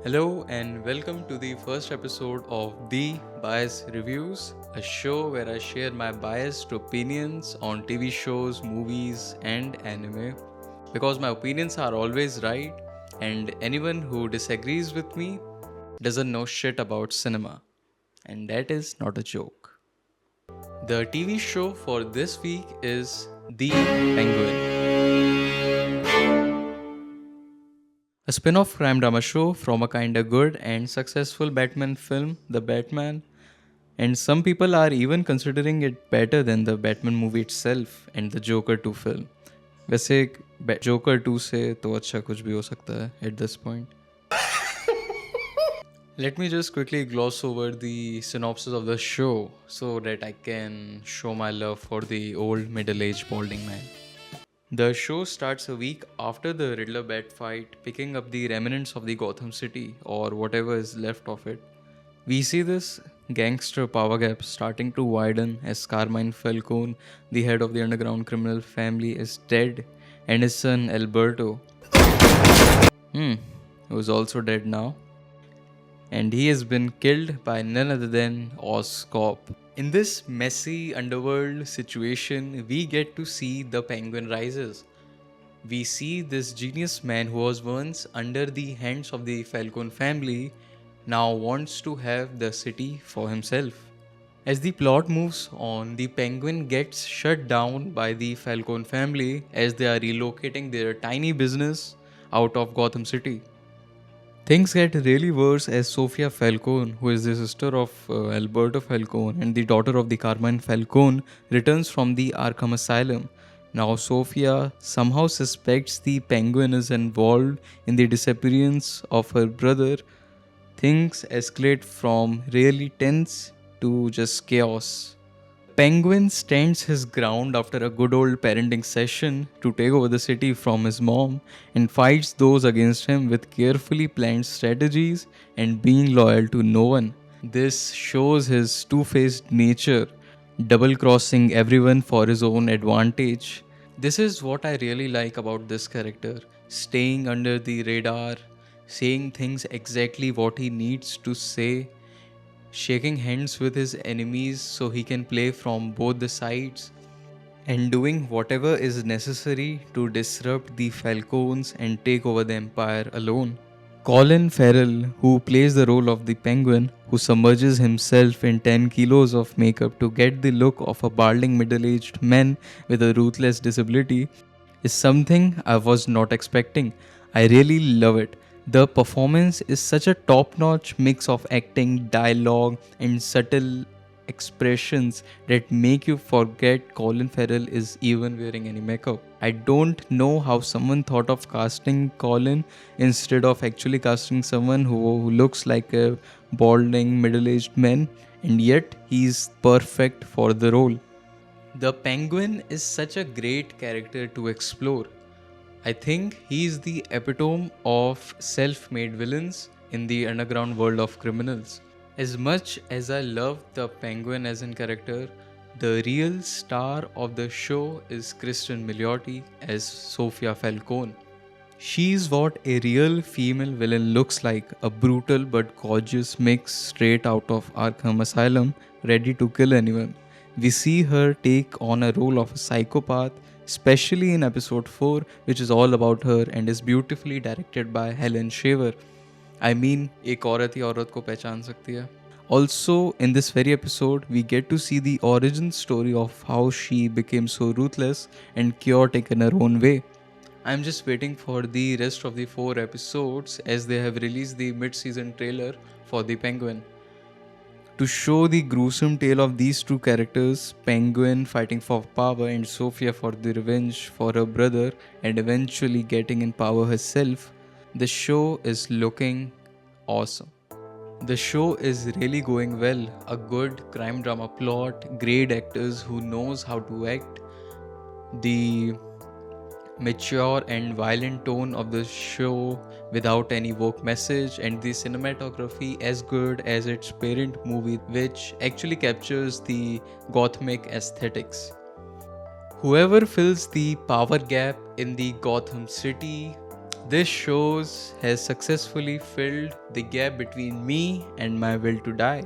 Hello and welcome to the first episode of The Bias Reviews, a show where I share my biased opinions on TV shows, movies, and anime. Because my opinions are always right, and anyone who disagrees with me doesn't know shit about cinema. And that is not a joke. The TV show for this week is The Penguin, a spin off crime drama show from a kinda good and successful Batman film, The Batman. And some people are even considering it better than the Batman movie itself and the Joker 2 film. वैसे Joker 2 से तो अच्छा कुछ भी हो सकता है at this point. Let me just quickly gloss over the synopsis of the show so that I can show my love for the old middle-aged balding man. The show starts a week after the Riddler Bat fight, picking up the remnants of the Gotham City or whatever is left of it. We see this gangster power gap starting to widen as Carmine Falcone, the head of the underground criminal family, is dead, and his son Alberto, who is also dead now, and he has been killed by none other than Oscorp. In this messy underworld situation, we get to see the Penguin rises. We see this genius man who was once under the hands of the Falcone family now wants to have the city for himself. As the plot moves on, the Penguin gets shut down by the Falcone family as they are relocating their tiny business out of Gotham City. Things get really worse as Sofia Falcone, who is the sister of Alberto Falcone and the daughter of the Carmine Falcone, returns from the Arkham Asylum. Now, Sofia somehow suspects the Penguin is involved in the disappearance of her brother. Things escalate from really tense to just chaos. Penguin stands his ground after a good old parenting session to take over the city from his mom and fights those against him with carefully planned strategies and being loyal to no one. This shows his two faced nature, double crossing everyone for his own advantage. This is what I really like about this character, staying under the radar, saying things exactly what he needs to say, shaking hands with his enemies so he can play from both the sides, and doing whatever is necessary to disrupt the Falcons and take over the Empire alone. Colin Farrell, who plays the role of the Penguin, who submerges himself in 10 kilos of makeup to get the look of a balding middle aged man with a ruthless disability, is something I was not expecting. I really love it. The performance is such a top notch mix of acting, dialogue, and subtle expressions that make you forget Colin Farrell is even wearing any makeup. I don't know how someone thought of casting Colin instead of actually casting someone who looks like a balding middle aged man, and yet he's perfect for the role. The Penguin is such a great character to explore. I think he is the epitome of self made villains in the underground world of criminals. As much as I love the Penguin as a character, the real star of the show is Kristen Milioti as Sofia Falcone. She's what a real female villain looks like, a brutal but gorgeous mix straight out of Arkham Asylum, ready to kill anyone. We see her take on a role of a psychopath, especially in episode 4, which is all about her and is beautifully directed by Helen Shaver. I mean, एक औरत ही औरत को पहचान सकती है. Also, in this very episode, we get to see the origin story of how she became so ruthless and chaotic in her own way. I'm just waiting for the rest of the 4 episodes as they have released the mid-season trailer for the Penguin. To show the gruesome tale of these two characters, Penguin fighting for power and Sophia for the revenge for her brother and eventually getting in power herself, the show is looking awesome. The show is really going well. A good crime drama plot, great actors who knows how to act, the mature and violent tone of the show without any woke message, and the cinematography as good as its parent movie, which actually captures the Gothamic aesthetics. Whoever fills the power gap in the Gotham City, This shows has successfully filled the gap between me and my will to die.